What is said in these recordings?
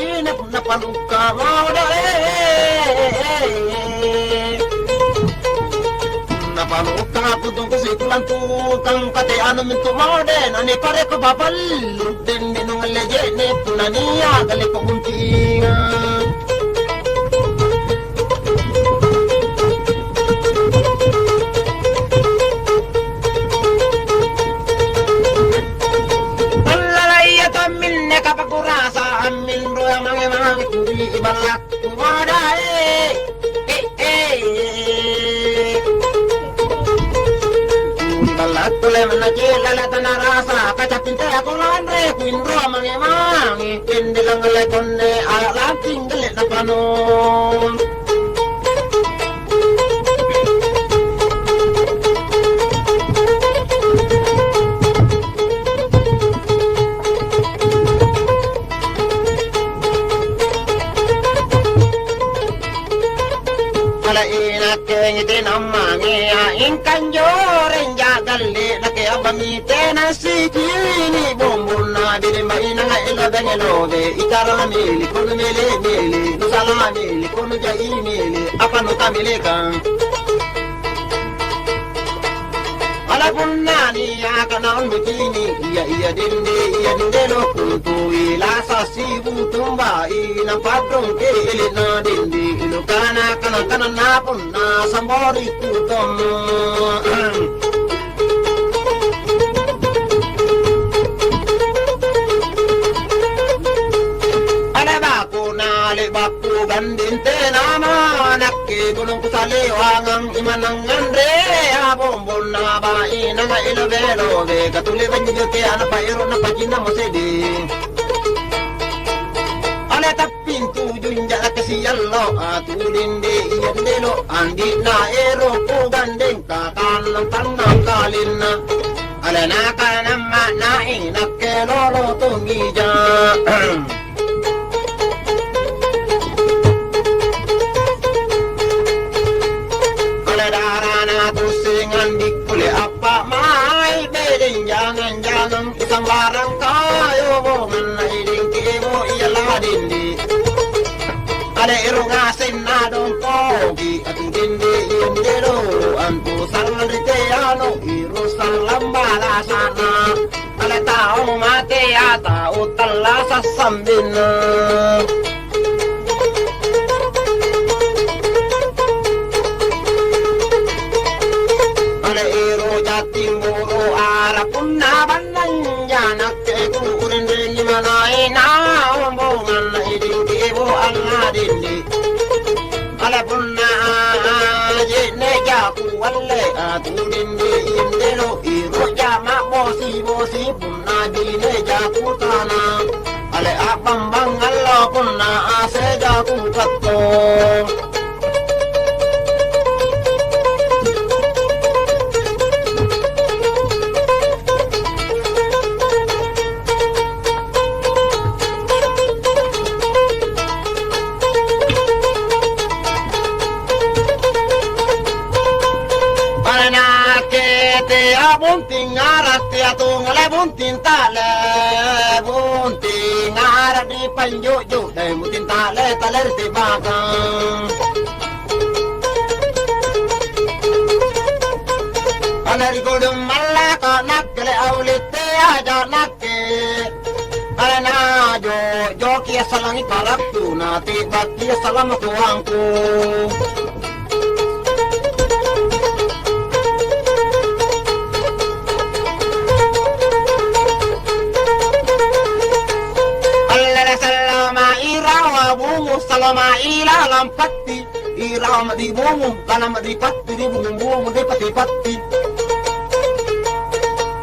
inap na paluka modale na paluka putong kusikulan tukang kate ano minto mode nani pare ko babal din minung leje ne punaniya gale ko muntinga kapagurasa amin roya mange mange kuri ibalak tumadae balak tule menaje lalata narasa kaca pinta aku landre kuin roya mange mange kendelang le konne ala lanting gele napano ngite namange ingkan joren jagalle lake abangite nasikini bombuna bile maina ila bengeloge ikara mili kono mele mele nusala mili kono jai mili apa nuta mile kan ala punnani akana mutini iya dinde no kuntu ila sasibu tumba ina padron kele na dinde ilukana kana na punna sambori tutom baku gandinte nama nakke gunung kusale wangang imanang andre abombon na ba ina ga ilobelo de katule banyo ke ana pairo na pagina mosedi ale tapintu junja kasiyallo atulinde iyandelo andi na ero ko gandeng kakalang tanang kalina ale na kanama na inakke lolo tungija jangan isang barang kayo bongan na iling kibo iyala dindi ada irong asin na dong togi at dindi indero anto salrite ano iro salambala sana ala tao mate ata utala sa sambin ala iro jating muro arapun na banang janak ke kurin dili manai na ombongan na iding kibo ang adindi ala punna jene jaku walle atudindi indelo iro jama bosi punna jine jaku tana ale abang bangallo punna ase jaku katto bunting arat ya tungale bunting tale bunting arat di panjuju dai bunting tale taler di bagang anari godum malaka nakle aulite aja nakke ana jo kia salangi karaktu nati bakia salam tuangku salama ila lampatti irama di bungu tanam di patti di bungu di pati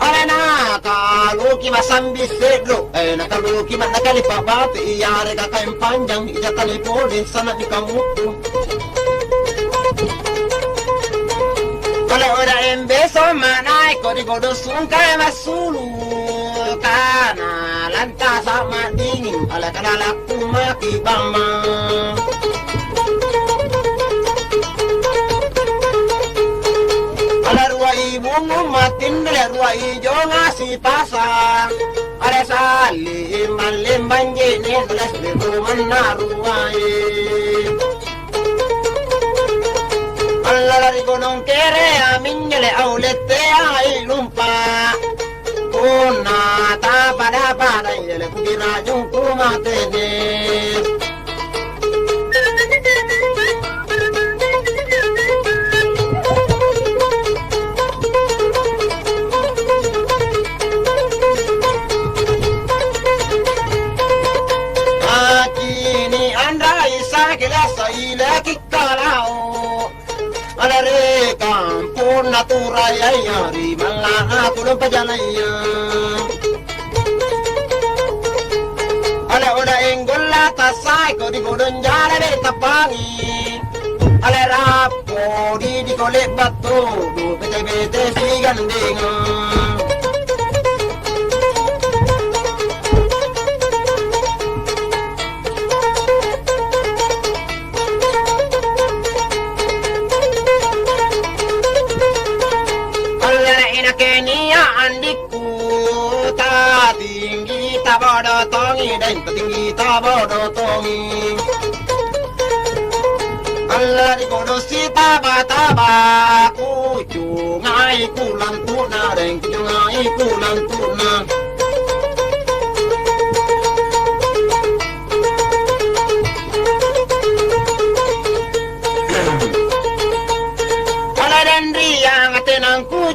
arena kalau ki masambi sedlo kalau ki manakali pabati iyare ka kain panjang ija telepon sana di kamu kalau ora embeso manai ko di godo sungkai masulu kana lanta sama dingin ala kana laku maki bama ala ruai bungu matin ala ruai jo ngasi pasang ala salim malim banjir ni belas ribu menaruai. Allah lari gunung kere amin nyele aulete ai lumpa. Una ta pada nyele kukira jungku matene. Alare kampung naturaya yari malana tulung pajanaya. Ale oda enggola tasai ko di godon jara de tapangi. Ale rapo di kolek batu du bete si gandinga. Kenia andiku ta tinggi ta bodo tongi dan tinggi ta bodo tongi. Allah di bodo si taba kucungai kulang tuna dan kucungai kulang tuna.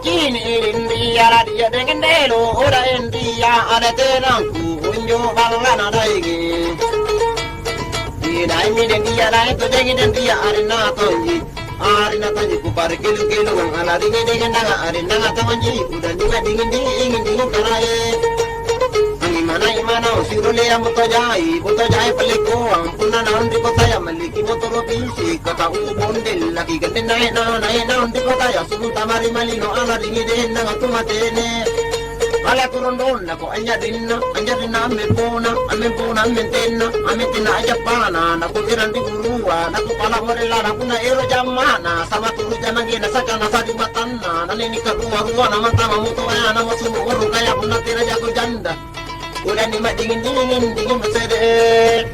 Indria dia dengan delo ora Indria ada tenangku unjo balana daigi dai mi den dia dai to den dia arina toji ku par kilu ala dingin dengan daga arina ta manji udah dingin karaye ani mana usirule am to jai peliko ampuna nan di kota ya maliki motoro bisi kata ubondel lagi gede naik na di kota ya sunu tamari malino ala dingin na tu matene ala turundon na ko anya dinna amen mentenna aja pana na ko iran di gurua na ko pala morela na kuna ero jamana sama turu janangi na sakana sa di matanna na ni ka ruwa na mata mamuto ya na masumu uru kaya kuna tira jago janda udah nikmat dingin besar.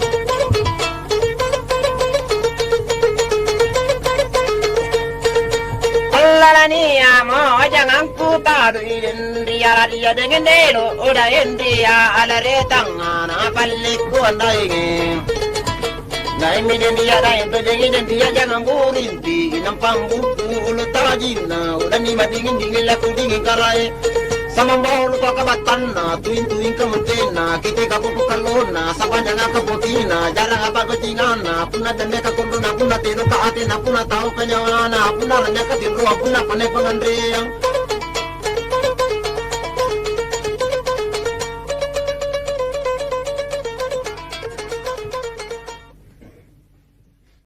Allah ni amo jangan ku tadu dia dengan delo udah India ala retang na palik ku andai ngai mi dia dai to dia jangan burinti nampang buku ulu tajina udah nikmat dingin laku dingin karai. Sama bolu ka kabatan na tuin kamutina kite ka pupukalona sa panyanga ka putina jarang apa ketingana puna dende ka kunduna puna tiro ka atina puna tau kanyana puna ranya ka tiru puna pane pangandriang